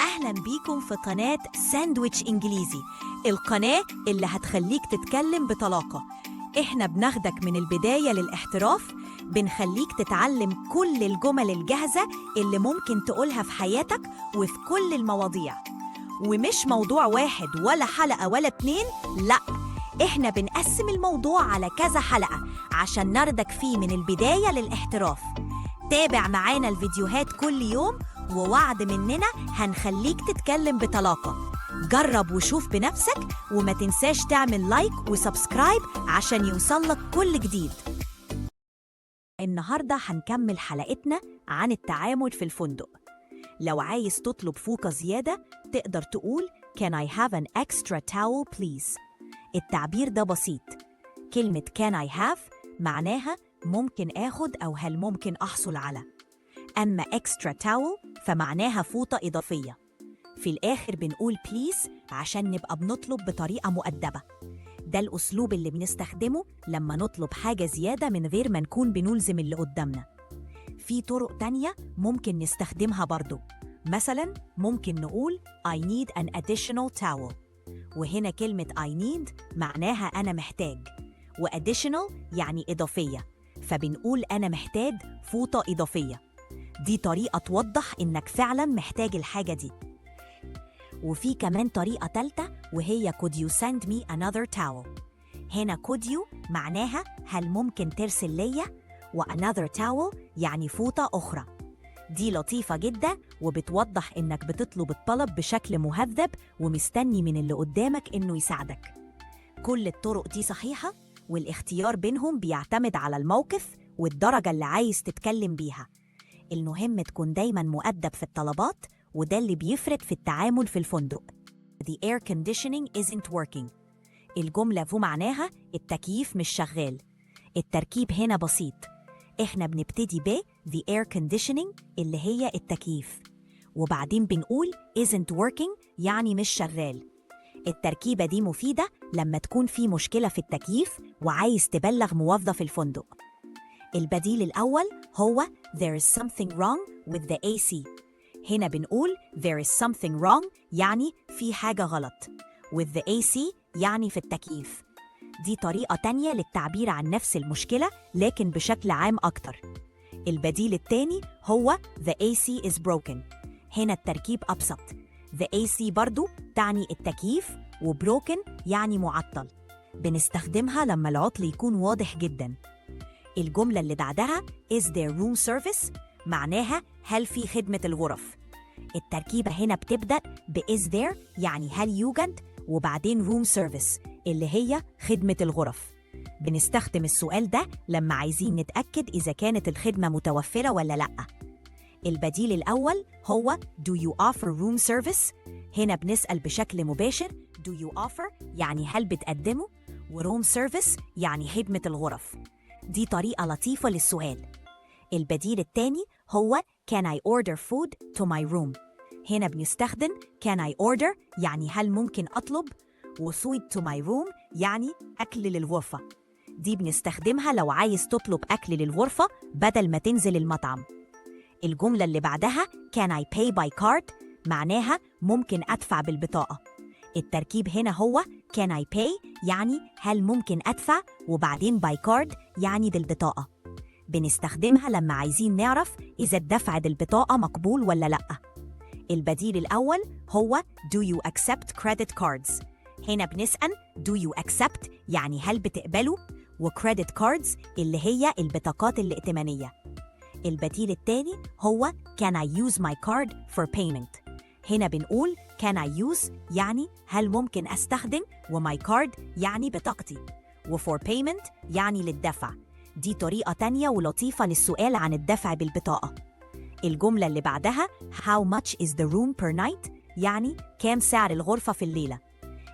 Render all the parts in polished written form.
أهلا بيكم في قناة ساندويتش إنجليزي، القناة اللي هتخليك تتكلم بطلاقة. إحنا بناخدك من البداية للاحتراف، بنخليك تتعلم كل الجمل الجاهزة اللي ممكن تقولها في حياتك وفي كل المواضيع. ومش موضوع واحد ولا حلقة ولا 2، لأ، إحنا بنقسم الموضوع على كذا حلقة عشان ناخدك فيه من البداية للاحتراف. تابع معانا الفيديوهات كل يوم، ووعد مننا هنخليك تتكلم بطلاقة. جرب وشوف بنفسك، وما تنساش تعمل لايك وسبسكرايب عشان يوصلك كل جديد. النهاردة هنكمل حلقتنا عن التعامل في الفندق. لو عايز تطلب فوقة زيادة تقدر تقول Can I have an extra towel please؟ التعبير ده بسيط. كلمة Can I have معناها ممكن آخد أو هل ممكن أحصل على. أما extra towel فمعناها فوطة إضافية. في الآخر بنقول please عشان نبقى بنطلب بطريقة مؤدبة. ده الأسلوب اللي بنستخدمه لما نطلب حاجة زيادة من غير ما نكون بنلزم اللي قدامنا. في طرق تانية ممكن نستخدمها برضو. مثلا ممكن نقول I need an additional towel، وهنا كلمة I need معناها أنا محتاج، و-additional يعني إضافية، فبنقول أنا محتاج فوطة إضافية. دي طريقة توضح إنك فعلا محتاج الحاجة دي. وفي كمان طريقة تالتة وهي could you send me another towel. هنا could you معناها هل ممكن ترسل ليا، و-another towel يعني فوطة أخرى. دي لطيفة جدا وبتوضح إنك بتطلب الطلب بشكل مهذب ومستني من اللي قدامك إنه يساعدك. كل الطرق دي صحيحة، والاختيار بينهم بيعتمد على الموقف والدرجة اللي عايز تتكلم بيها. المهم تكون دايما مؤدب في الطلبات، وده اللي بيفرق في التعامل في الفندق. The air conditioning isn't working. الجملة فو معناها التكييف مش شغال. التركيب هنا بسيط. احنا بنبتدي ب the air conditioning اللي هي التكييف، وبعدين بنقول isn't working يعني مش شغال. التركيبة دي مفيدة لما تكون في مشكلة في التكييف وعايز تبلغ موظف الفندق. البديل الأول هو there is something wrong with the AC. هنا بنقول there is something wrong يعني في حاجة غلط، with the AC يعني في التكييف. دي طريقة تانية للتعبير عن نفس المشكلة لكن بشكل عام أكتر. البديل التاني هو the AC is broken. هنا التركيب أبسط. the AC برضو تعني التكييف، وبروكن يعني معطل. بنستخدمها لما العطل يكون واضح جدا. الجملة اللي بعدها is there room service معناها هل في خدمة الغرف. التركيبة هنا بتبدأ ب is there يعني هل يوجد، وبعدين room service اللي هي خدمة الغرف. بنستخدم السؤال ده لما عايزين نتأكد إذا كانت الخدمة متوفرة ولا لأ. البديل الأول هو do you offer room service. هنا بنسأل بشكل مباشر do you offer يعني هل بتقدمه، وroom service يعني خدمة الغرف. دي طريقة لطيفة للسؤال. البديل الثاني هو can I order food to my room. هنا بنستخدم can I order يعني هل ممكن أطلب، و-food to my room يعني أكل للغرفة. دي بنستخدمها لو عايز تطلب أكل للغرفة بدل ما تنزل المطعم. الجملة اللي بعدها can I pay by card معناها ممكن أدفع بالبطاقة. التركيب هنا هو can I pay يعني هل ممكن أدفع، وبعدين by card يعني بالبطاقة. بنستخدمها لما عايزين نعرف إذا الدفع بالبطاقة مقبول ولا لأ. البديل الأول هو do you accept credit cards. هنا بنسأل do you accept يعني هل بتقبله، وcredit cards اللي هي البطاقات الائتمانية. البديل الثاني هو can I use my card for payment. هنا بنقول can I use يعني هل ممكن أستخدم، وmy card يعني بطاقتي، وfor payment يعني للدفع. دي طريقة تانية ولطيفة للسؤال عن الدفع بالبطاقة. الجملة اللي بعدها how much is the room per night يعني كام سعر الغرفة في الليلة.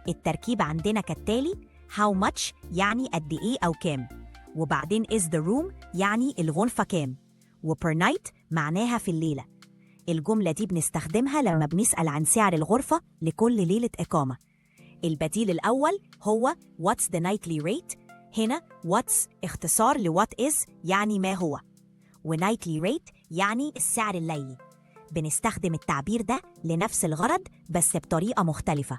التركيب عندنا كالتالي how much يعني قد إيه أو كام، وبعدين is the room يعني الغرفة كام، وper night معناها في الليلة. الجملة دي بنستخدمها لما بنسأل عن سعر الغرفة لكل ليلة إقامة. البديل الأول هو what's the nightly rate. هنا what's اختصار ل what is يعني ما هو، ونightly rate يعني السعر الليلي. بنستخدم التعبير ده لنفس الغرض بس بطريقة مختلفة.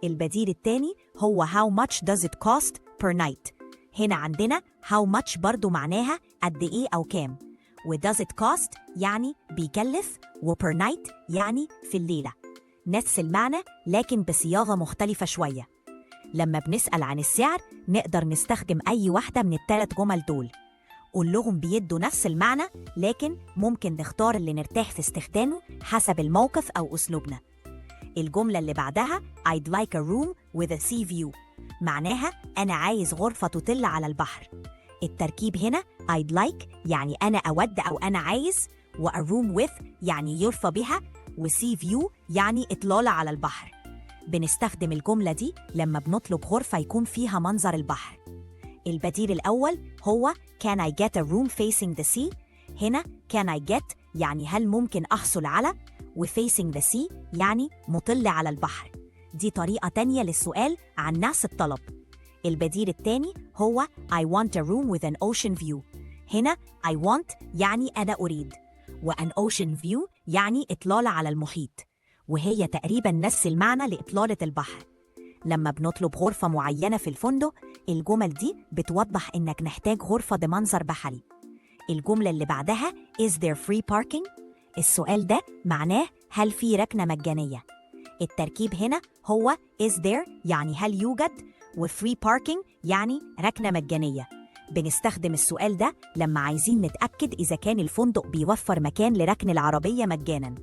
البديل التاني هو how much does it cost per night. هنا عندنا how much برضو معناها قد إيه أو كام، و does it cost يعني بيكلف، و per night يعني في الليلة. نفس المعنى لكن بصياغة مختلفة شوية. لما بنسأل عن السعر نقدر نستخدم أي واحدة من الثلاث جمل دول. قول لهم بيدوا نفس المعنى، لكن ممكن نختار اللي نرتاح في استخدامه حسب الموقف أو أسلوبنا. الجملة اللي بعدها I'd like a room with a sea view، معناها أنا عايز غرفة تطل على البحر. التركيب هنا I'd like يعني أنا أود أو أنا عايز، و a room with يعني يرفى بها، و sea view يعني إطلالة على البحر. بنستخدم الجملة دي لما بنطلب غرفة يكون فيها منظر البحر. البديل الأول هو Can I get a room facing the sea؟ هنا Can I get يعني هل ممكن أحصل على، و facing the sea يعني مطل على البحر. دي طريقة تانية للسؤال عن نفس الطلب. البديل التاني هو I want a room with an ocean view. هنا I want يعني أنا أريد، و an ocean view يعني إطلالة على المحيط، وهي تقريبا نفس المعنى لإطلالة البحر. لما بنطلب غرفة معينة في الفندق الجمل دي بتوضح إنك محتاج غرفة بمنظر بحري. الجملة اللي بعدها Is there free parking؟ السؤال ده معناه هل في ركنة مجانية. التركيب هنا هو Is there يعني هل يوجد، و free parking يعني ركنة مجانية. بنستخدم السؤال ده لما عايزين نتأكد إذا كان الفندق بيوفر مكان لركن العربية مجاناً.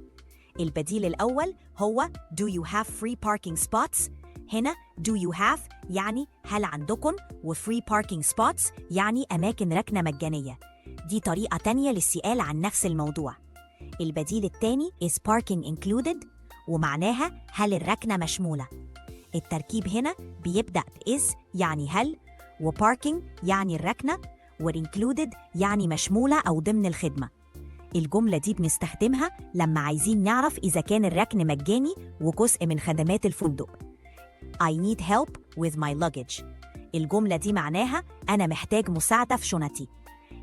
البديل الأول هو Do you have free parking spots؟ هنا Do you have يعني هل عندكم، و free parking spots يعني أماكن ركنة مجانية. دي طريقة تانية للسؤال عن نفس الموضوع. البديل التاني Is parking included؟ ومعناها هل الركنة مشمولة. التركيب هنا بيبدأ is يعني هل، و parking يعني الركنة، و included يعني مشمولة أو ضمن الخدمة. الجملة دي بنستخدمها لما عايزين نعرف إذا كان الركن مجاني وجزء من خدمات الفندق. I need help with my luggage. الجملة دي معناها أنا محتاج مساعدة في شنطي.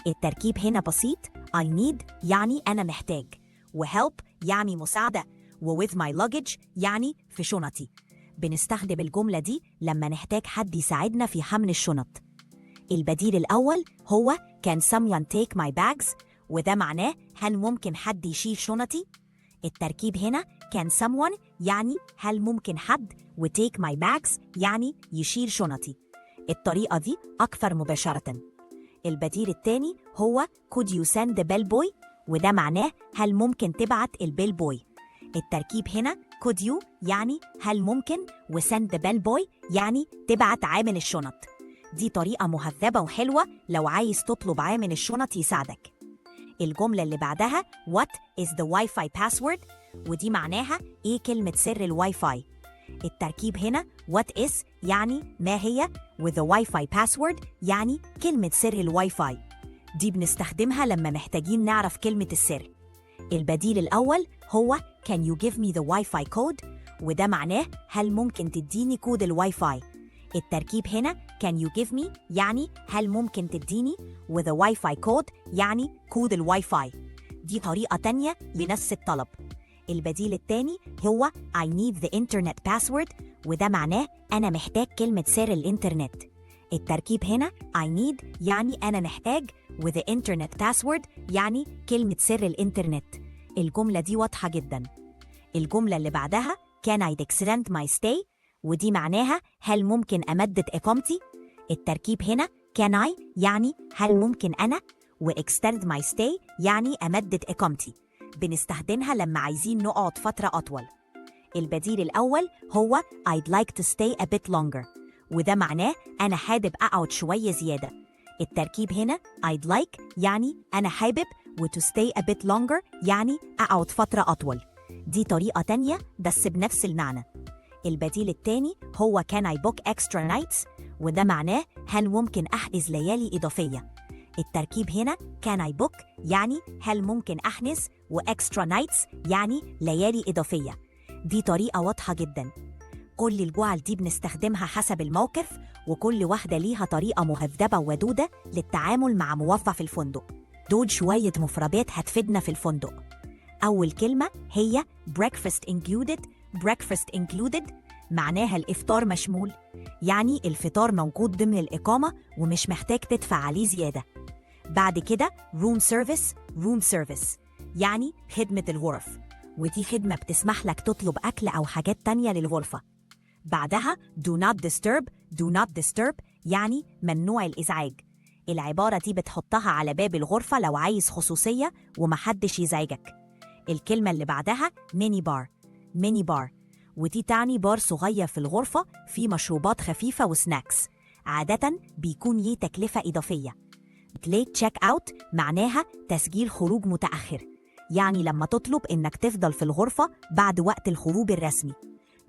التركيب هنا بسيط، I need يعني أنا محتاج، و help يعني مساعدة، و with my luggage يعني في شنطي. بنستخدم الجملة دي لما نحتاج حد يساعدنا في حمل الشنط. البديل الأول هو Can someone take my bags؟ وده معناه هل ممكن حد يشيل شنطي؟ التركيب هنا Can someone يعني هل ممكن حد، و take my bags يعني يشيل شنطي. الطريقة دي أكثر مباشرة. البديل الثاني هو Could you send the bellboy؟ وده معناه هل ممكن تبعت البيل بوي. التركيب هنا Could you يعني هل ممكن، و send the bellboy يعني تبعت عامل الشنط. دي طريقة مهذبة وحلوة لو عايز تطلب عامل الشنط يساعدك. الجملة اللي بعدها What is the Wi-Fi password؟ ودي معناها إيه كلمة سر الواي فاي. التركيب هنا What is يعني ما هي، و the Wi-Fi password يعني كلمة سر الواي فاي. دي بنستخدمها لما محتاجين نعرف كلمة السر. البديل الأول هو Can you give me the Wi-Fi code؟ وده معناه هل ممكن تديني كود الواي فاي. التركيب هنا Can you give me يعني هل ممكن تديني، و the Wi-Fi code يعني كود الواي فاي. دي طريقة تانية لنفس الطلب. البديل التاني هو I need the internet password، وده معناه أنا محتاج كلمة سر الإنترنت. التركيب هنا I need يعني أنا محتاج، و the internet password يعني كلمة سر الإنترنت. الجملة دي واضحة جدا. الجملة اللي بعدها Can I extend my stay؟ ودي معناها هل ممكن أمدد إقامتي؟ التركيب هنا Can I يعني هل ممكن أنا، و extend my stay يعني أمدد إقامتي. بنستخدمها لما عايزين نقعد فترة أطول. البديل الأول هو I'd like to stay a bit longer، وده معناه أنا حابب أقعد شوية زيادة. التركيب هنا I'd like يعني أنا حابب، و to stay a bit longer يعني أقعد فترة أطول. دي طريقة تانية بس بنفس المعنى. البديل التاني هو Can I book extra nights؟ وده معناه هل ممكن أحجز ليالي إضافية. التركيب هنا Can I book يعني هل ممكن أحجز، و extra nights يعني ليالي إضافية. دي طريقة واضحة جدا. كل الجمل دي بنستخدمها حسب الموقف، وكل واحدة ليها طريقة مهذبة وودودة للتعامل مع موظف الفندق. دول شوية مفردات هتفيدنا في الفندق. أول كلمة هي breakfast included. breakfast included معناها الإفطار مشمول، يعني الفطار موجود ضمن الإقامة ومش محتاج تدفع عليه زيادة. بعد كده room service. room service يعني خدمة الغرف، ودي خدمة بتسمح لك تطلب أكل أو حاجات تانية للغرفة. بعدها do not disturb. do not disturb يعني ممنوع الإزعاج. العبارة دي بتحطها على باب الغرفة لو عايز خصوصية ومحدش يزعجك. الكلمة اللي بعدها ميني بار. ميني بار ودي تعني بار صغير في الغرفة فيه مشروبات خفيفة وسناكس، عادة بيكون ليه تكلفة إضافية. late check out معناها تسجيل خروج متأخر، يعني لما تطلب إنك تفضل في الغرفة بعد وقت الخروج الرسمي.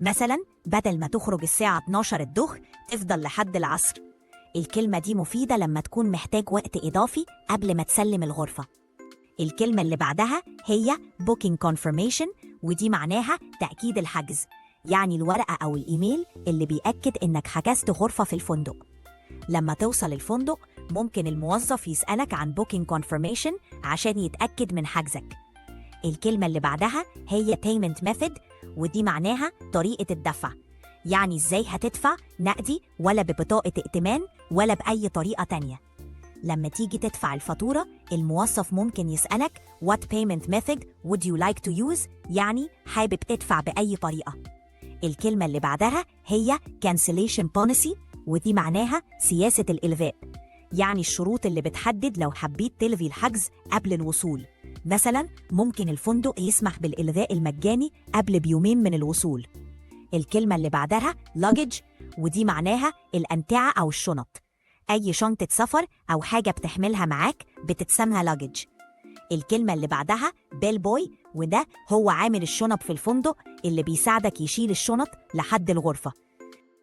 مثلا بدل ما تخرج الساعة 12 الظهر تفضل لحد العصر. الكلمة دي مفيدة لما تكون محتاج وقت إضافي قبل ما تسلم الغرفة. الكلمة اللي بعدها هي booking confirmation، ودي معناها تأكيد الحجز، يعني الورقة أو الإيميل اللي بيأكد إنك حجزت غرفة في الفندق. لما توصل الفندق ممكن الموظف يسألك عن booking confirmation عشان يتأكد من حجزك. الكلمة اللي بعدها هي payment method، ودي معناها طريقة الدفع، يعني إزاي هتدفع، نقدي ولا ببطاقة ائتمان ولا بأي طريقة تانية. لما تيجي تدفع الفاتورة الموظف ممكن يسألك what payment method would you like to use، يعني حابب تدفع بأي طريقة. الكلمة اللي بعدها هي cancellation policy، ودي معناها سياسة الإلغاء، يعني الشروط اللي بتحدد لو حبيت تلغي الحجز قبل الوصول. مثلا ممكن الفندق يسمح بالإلغاء المجاني قبل بيومين من الوصول. الكلمة اللي بعدها luggage، ودي معناها الأمتعة أو الشنط، أي شنطة سفر أو حاجة بتحملها معاك بتتسمى luggage. الكلمة اللي بعدها bell boy، وده هو عامل الشنط في الفندق اللي بيساعدك يشيل الشنط لحد الغرفة.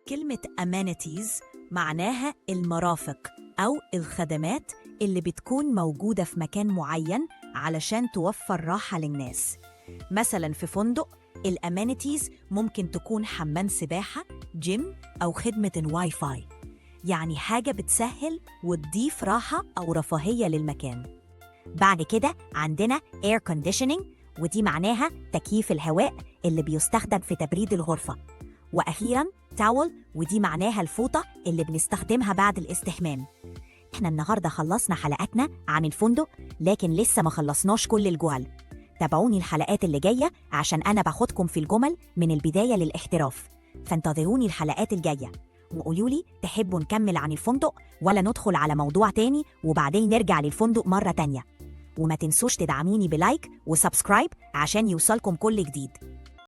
كلمة amenities معناها المرافق أو الخدمات اللي بتكون موجودة في مكان معين علشان توفر راحة للناس. مثلا في فندق الامانيتيز ممكن تكون حمام سباحة، جيم، أو خدمة واي فاي، يعني حاجة بتسهل وتضيف راحة أو رفاهية للمكان. بعد كده عندنا air conditioning، ودي معناها تكييف الهواء اللي بيستخدم في تبريد الغرفة. وأخيراً towel، ودي معناها الفوطة اللي بنستخدمها بعد الاستحمام. احنا النهاردة خلصنا حلقاتنا عن الفندق، لكن لسه ما خلصناش كل الجمل. تابعوني الحلقات اللي جاية عشان أنا باخدكم في الجمل من البداية للاحتراف، فانتظروني الحلقات الجاية وقولولي تحبوا نكمل عن الفندق ولا ندخل على موضوع تاني وبعدين نرجع للفندق مرة تانية. وما تنسوش تدعموني بلايك وسبسكرايب عشان يوصلكم كل جديد.